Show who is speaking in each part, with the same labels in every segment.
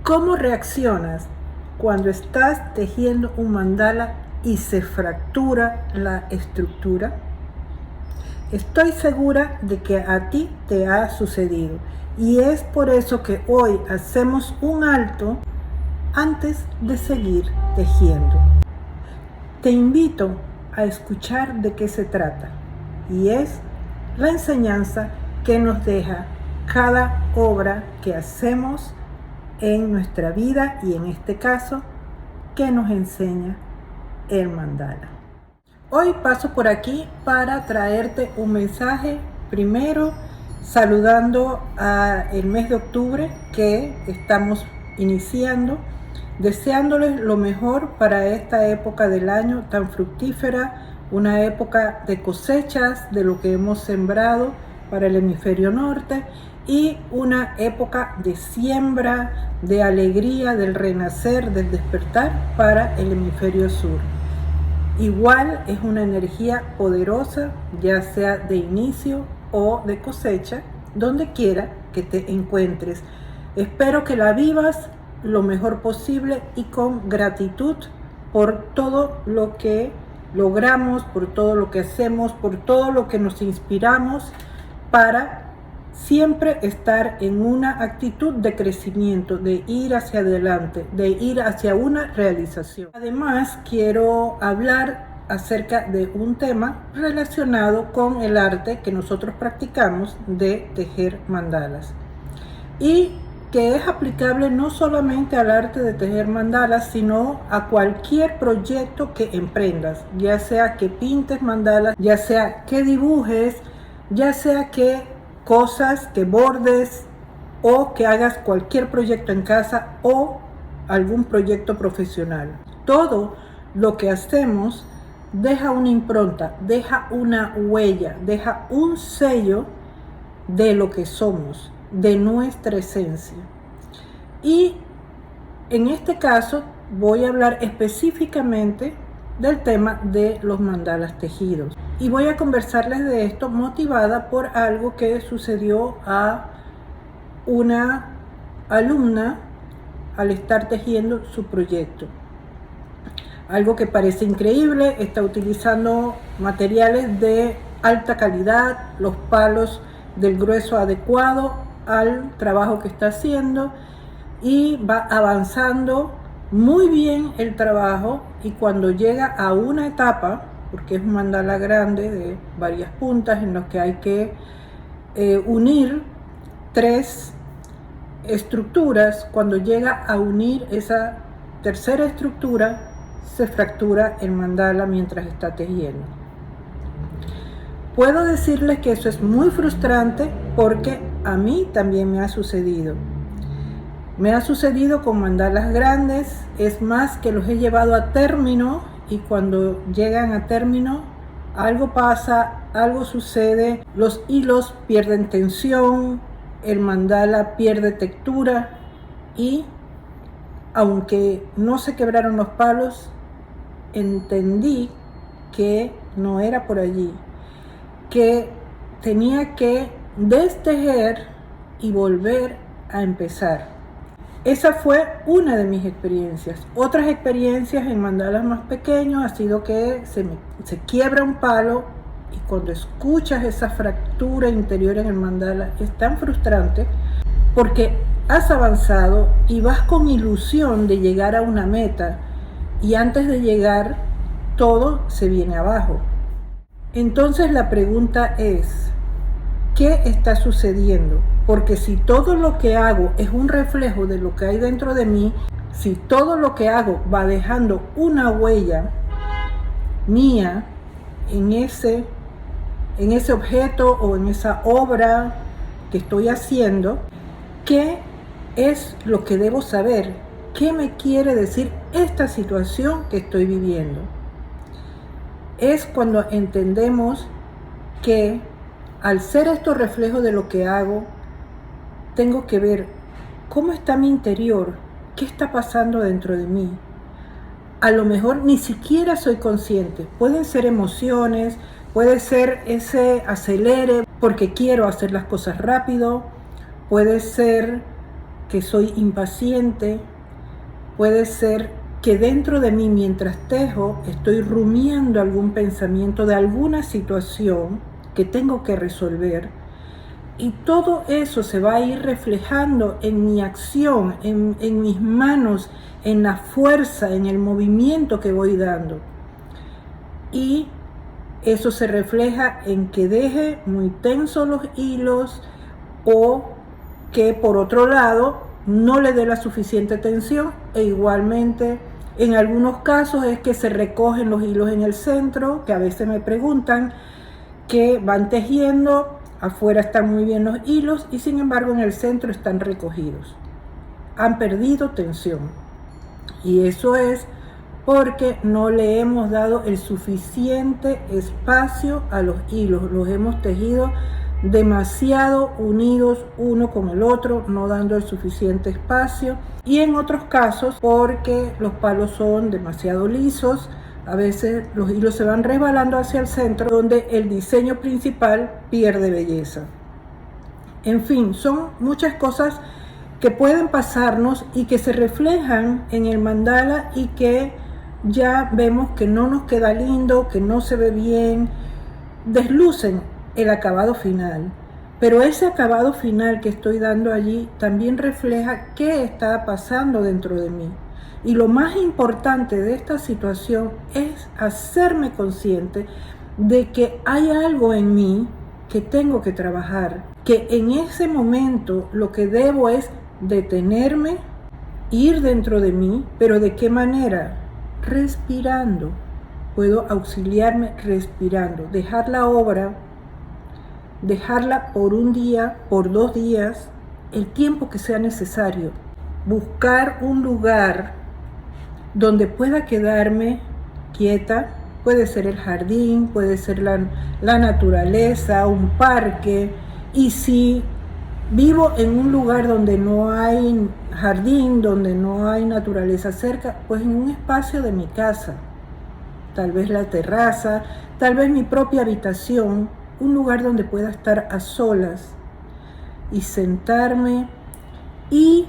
Speaker 1: ¿Cómo reaccionas cuando estás tejiendo un mandala y se fractura la estructura? Estoy segura de que a ti te ha sucedido y es por eso que hoy hacemos un alto antes de seguir tejiendo. Te invito a escuchar de qué se trata y es la enseñanza que nos deja cada obra que hacemos en nuestra vida y en este caso que nos enseña el mandala. Hoy paso por aquí para traerte un mensaje, primero saludando al mes de octubre que estamos iniciando, deseándoles lo mejor para esta época del año tan fructífera, una época de cosechas de lo que hemos sembrado para el hemisferio norte y una época de siembra, de alegría, del renacer, del despertar para el hemisferio sur. Igual es una energía poderosa, ya sea de inicio o de cosecha, donde quiera que te encuentres. Espero que la vivas lo mejor posible y con gratitud por todo lo que logramos, por todo lo que hacemos, por todo lo que nos inspiramos para siempre estar en una actitud de crecimiento, de ir hacia adelante, de ir hacia una realización. Además, quiero hablar acerca de un tema relacionado con el arte que nosotros practicamos de tejer mandalas y que es aplicable no solamente al arte de tejer mandalas, sino a cualquier proyecto que emprendas, ya sea que pintes mandalas, ya sea que dibujes, ya sea que cosas que bordes o que hagas cualquier proyecto en casa o algún proyecto profesional. Todo lo que hacemos deja una impronta, deja una huella, deja un sello de lo que somos, de nuestra esencia. Y en este caso voy a hablar específicamente del tema de los mandalas tejidos. Y voy a conversarles de esto motivada por algo que sucedió a una alumna al estar tejiendo su proyecto. Algo que parece increíble, está utilizando materiales de alta calidad, los palos del grueso adecuado al trabajo que está haciendo y va avanzando muy bien el trabajo y cuando llega a una etapa, porque es un mandala grande de varias puntas en los que hay que unir 3 estructuras, cuando llega a unir esa tercera estructura se fractura el mandala mientras está tejiendo. Puedo decirles que eso es muy frustrante porque a mí también me ha sucedido. Me ha sucedido con mandalas grandes, es más que los he llevado a término y cuando llegan a término algo pasa, algo sucede, los hilos pierden tensión, el mandala pierde textura y aunque no se quebraron los palos, entendí que no era por allí, que tenía que destejer y volver a empezar. Esa fue una de mis experiencias. Otras experiencias en mandalas más pequeños ha sido que se quiebra un palo y cuando escuchas esa fractura interior en el mandala es tan frustrante porque has avanzado y vas con ilusión de llegar a una meta y antes de llegar todo se viene abajo. Entonces la pregunta es, ¿qué está sucediendo? Porque si todo lo que hago es un reflejo de lo que hay dentro de mí, si todo lo que hago va dejando una huella mía en ese objeto o en esa obra que estoy haciendo, ¿qué es lo que debo saber? ¿Qué me quiere decir esta situación que estoy viviendo? Es cuando entendemos que al ser estos reflejos de lo que hago, tengo que ver cómo está mi interior, qué está pasando dentro de mí. A lo mejor ni siquiera soy consciente. Pueden ser emociones, puede ser ese acelere porque quiero hacer las cosas rápido, puede ser que soy impaciente, puede ser que dentro de mí, mientras tejo, estoy rumiando algún pensamiento de alguna situación que tengo que resolver, y todo eso se va a ir reflejando en mi acción, en mis manos, en la fuerza, en el movimiento que voy dando. Y eso se refleja en que deje muy tensos los hilos, o que por otro lado no le dé la suficiente tensión, e igualmente en algunos casos es que se recogen los hilos en el centro, que a veces me preguntan que van tejiendo, afuera están muy bien los hilos y sin embargo en el centro están recogidos, han perdido tensión, y eso es porque no le hemos dado el suficiente espacio a los hilos, los hemos tejido demasiado unidos uno con el otro, no dando el suficiente espacio, y en otros casos porque los palos son demasiado lisos, a veces los hilos se van resbalando hacia el centro, donde el diseño principal pierde belleza. En fin, son muchas cosas que pueden pasarnos y que se reflejan en el mandala y que ya vemos que no nos queda lindo, que no se ve bien, deslucen el acabado final. Pero ese acabado final que estoy dando allí también refleja qué está pasando dentro de mí. Y lo más importante de esta situación es hacerme consciente de que hay algo en mí que tengo que trabajar, que en ese momento lo que debo es detenerme, ir dentro de mí, pero ¿de qué manera? Respirando. Puedo auxiliarme respirando, dejar la obra, dejarla por un día, por 2 días, el tiempo que sea necesario. Buscar un lugar donde pueda quedarme quieta, puede ser el jardín, puede ser la naturaleza, un parque, y si vivo en un lugar donde no hay jardín, donde no hay naturaleza cerca, pues en un espacio de mi casa, tal vez la terraza, tal vez mi propia habitación, un lugar donde pueda estar a solas y sentarme y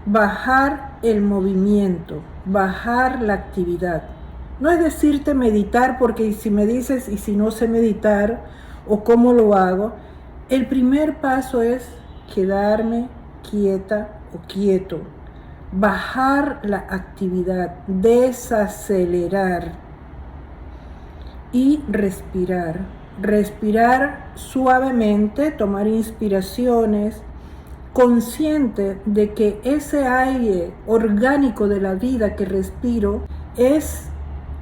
Speaker 1: bajar el movimiento, bajar la actividad. No es decirte meditar, porque si me dices, y si no sé meditar, o cómo lo hago, el primer paso es quedarme quieta o quieto, bajar la actividad, desacelerar y respirar. Respirar suavemente, tomar inspiraciones, consciente de que ese aire orgánico de la vida que respiro es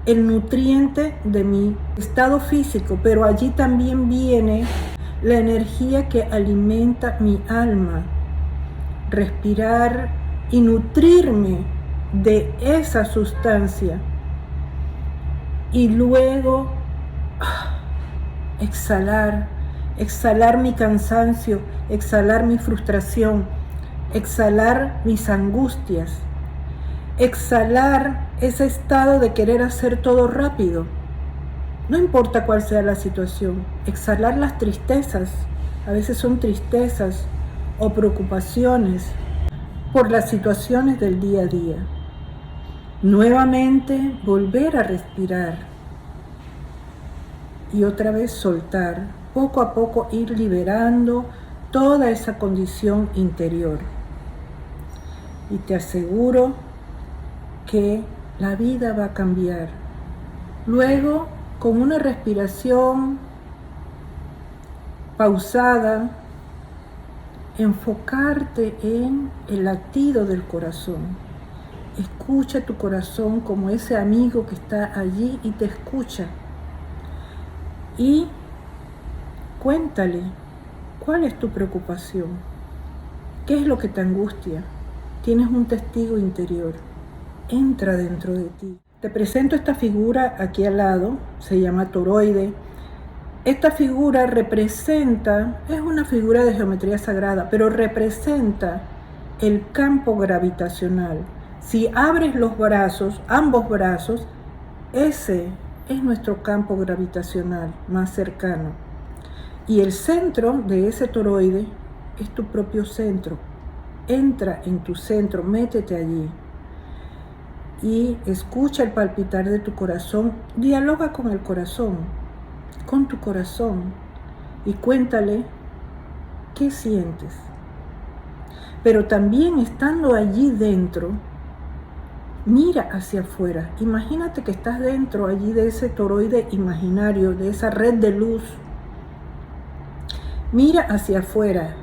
Speaker 1: el nutriente de mi estado físico, pero allí también viene la energía que alimenta mi alma. Respirar y nutrirme de esa sustancia y luego exhalar mi cansancio, exhalar mi frustración, exhalar mis angustias, exhalar ese estado de querer hacer todo rápido. No importa cuál sea la situación, exhalar las tristezas, a veces son tristezas o preocupaciones por las situaciones del día a día. Nuevamente volver a respirar y otra vez soltar, poco a poco ir liberando toda esa condición interior. Y te aseguro que la vida va a cambiar. Luego, con una respiración pausada, enfocarte en el latido del corazón. Escucha tu corazón como ese amigo que está allí y te escucha. Y cuéntale, ¿cuál es tu preocupación? ¿Qué es lo que te angustia? Tienes un testigo interior. Entra dentro de ti. Te presento esta figura aquí al lado, se llama toroide. Esta figura representa, es una figura de geometría sagrada, pero representa el campo gravitacional. Si abres los brazos, ambos brazos, ese es nuestro campo gravitacional más cercano. Y el centro de ese toroide es tu propio centro. entra en tu centro, métete allí y escucha el palpitar de tu corazón, dialoga con el corazón, con tu corazón y cuéntale qué sientes. Pero también estando allí dentro, mira hacia afuera. Imagínate que estás dentro allí de ese toroide imaginario, de esa red de luz. Mira hacia afuera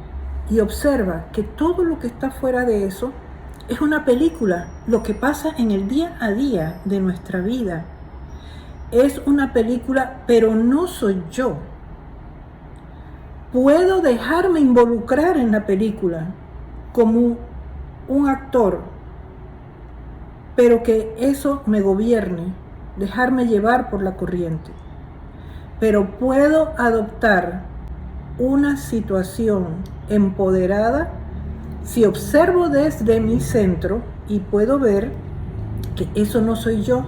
Speaker 1: y observa que todo lo que está fuera de eso es una película. Lo que pasa en el día a día de nuestra vida es una película, pero no soy yo. Puedo dejarme involucrar en la película como un actor, pero que eso me gobierne, dejarme llevar por la corriente. Pero puedo adoptar una situación empoderada si observo desde mi centro y puedo ver que eso no soy yo,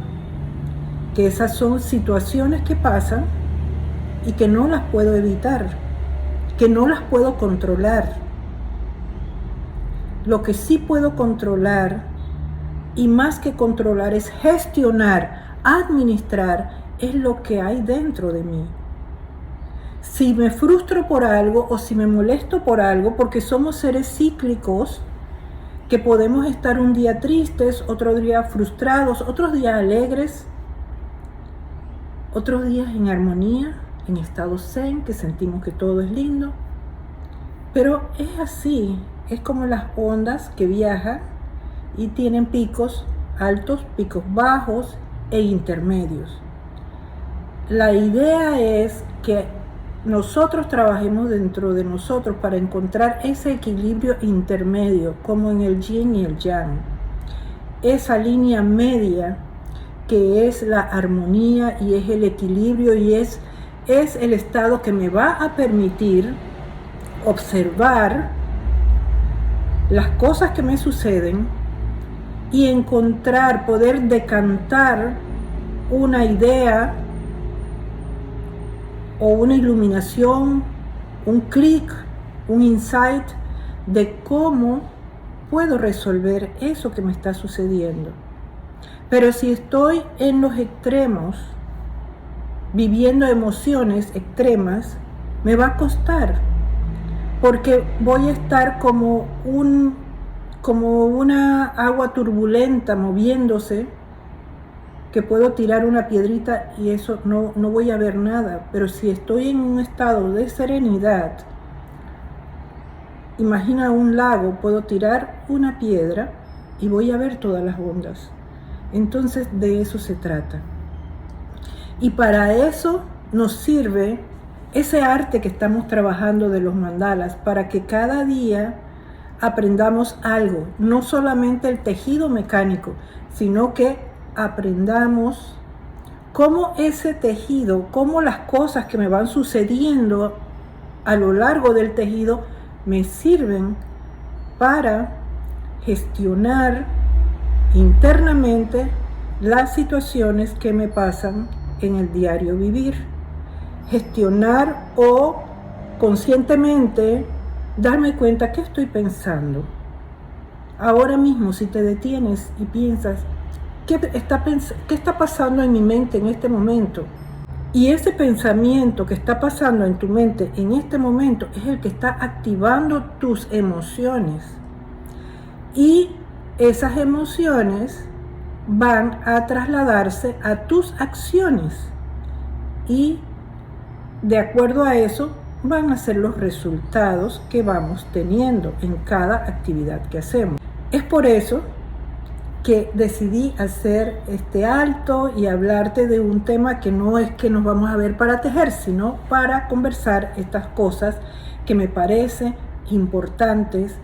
Speaker 1: que esas son situaciones que pasan y que no las puedo evitar, que no las puedo controlar. Lo que sí puedo controlar, y más que controlar, es gestionar, administrar, es lo que hay dentro de mí. Si me frustro por algo o si me molesto por algo, porque somos seres cíclicos, que podemos estar un día tristes, otro día frustrados, otros días alegres, otros días en armonía, en estado zen, que sentimos que todo es lindo. Pero es así, es como las ondas que viajan y tienen picos altos, picos bajos e intermedios. La idea es que nosotros trabajemos dentro de nosotros para encontrar ese equilibrio intermedio, como en el yin y el yang. Esa línea media que es la armonía y es el equilibrio y es el estado que me va a permitir observar las cosas que me suceden y encontrar, poder decantar una idea o una iluminación, un clic, un insight de cómo puedo resolver eso que me está sucediendo. Pero si estoy en los extremos, viviendo emociones extremas, me va a costar, porque voy a estar como una agua turbulenta moviéndose, que puedo tirar una piedrita y eso no voy a ver nada. Pero si estoy en un estado de serenidad, imagina un lago, puedo tirar una piedra y voy a ver todas las ondas. Entonces de eso se trata. Y para eso nos sirve ese arte que estamos trabajando de los mandalas, para que cada día aprendamos algo, no solamente el tejido mecánico, sino que aprendamos cómo ese tejido, cómo las cosas que me van sucediendo a lo largo del tejido me sirven para gestionar internamente las situaciones que me pasan en el diario vivir. Gestionar o conscientemente darme cuenta qué estoy pensando. Ahora mismo, si te detienes y piensas, ¿qué está pasando en mi mente en este momento? Y ese pensamiento que está pasando en tu mente en este momento es el que está activando tus emociones. Y esas emociones van a trasladarse a tus acciones. Y de acuerdo a eso van a ser los resultados que vamos teniendo en cada actividad que hacemos. Es por eso que decidí hacer este alto y hablarte de un tema que no es que nos vamos a ver para tejer, sino para conversar estas cosas que me parecen importantes,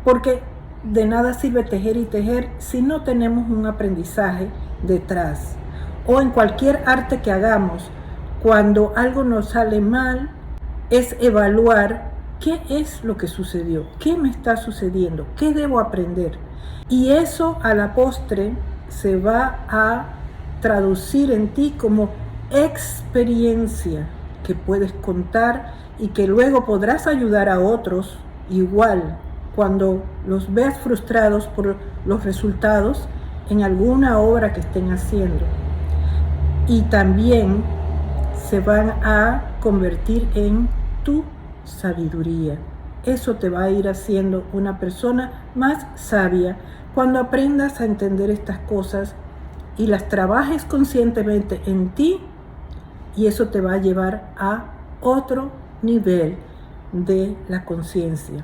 Speaker 1: porque de nada sirve tejer y tejer si no tenemos un aprendizaje detrás. O en cualquier arte que hagamos, cuando algo nos sale mal, es evaluar qué es lo que sucedió, qué me está sucediendo, qué debo aprender. Y eso a la postre se va a traducir en ti como experiencia que puedes contar y que luego podrás ayudar a otros igual cuando los veas frustrados por los resultados en alguna obra que estén haciendo. Y también se van a convertir en tu sabiduría. Eso te va a ir haciendo una persona más sabia cuando aprendas a entender estas cosas y las trabajes conscientemente en ti, y eso te va a llevar a otro nivel de la conciencia,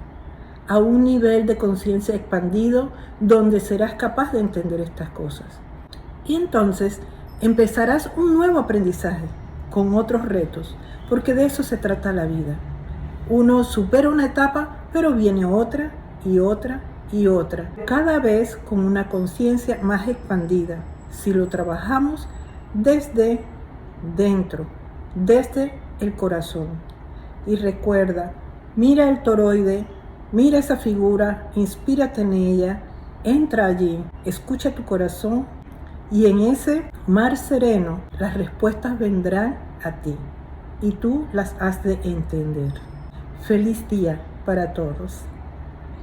Speaker 1: a un nivel de conciencia expandido donde serás capaz de entender estas cosas. Y entonces empezarás un nuevo aprendizaje con otros retos, porque de eso se trata la vida. Uno supera una etapa, pero viene otra y otra y otra, cada vez con una conciencia más expandida, si lo trabajamos desde dentro, desde el corazón. Y recuerda, mira el toroide, mira esa figura, inspírate en ella, entra allí, escucha tu corazón, y en ese mar sereno las respuestas vendrán a ti y tú las has de entender. Feliz día para todos.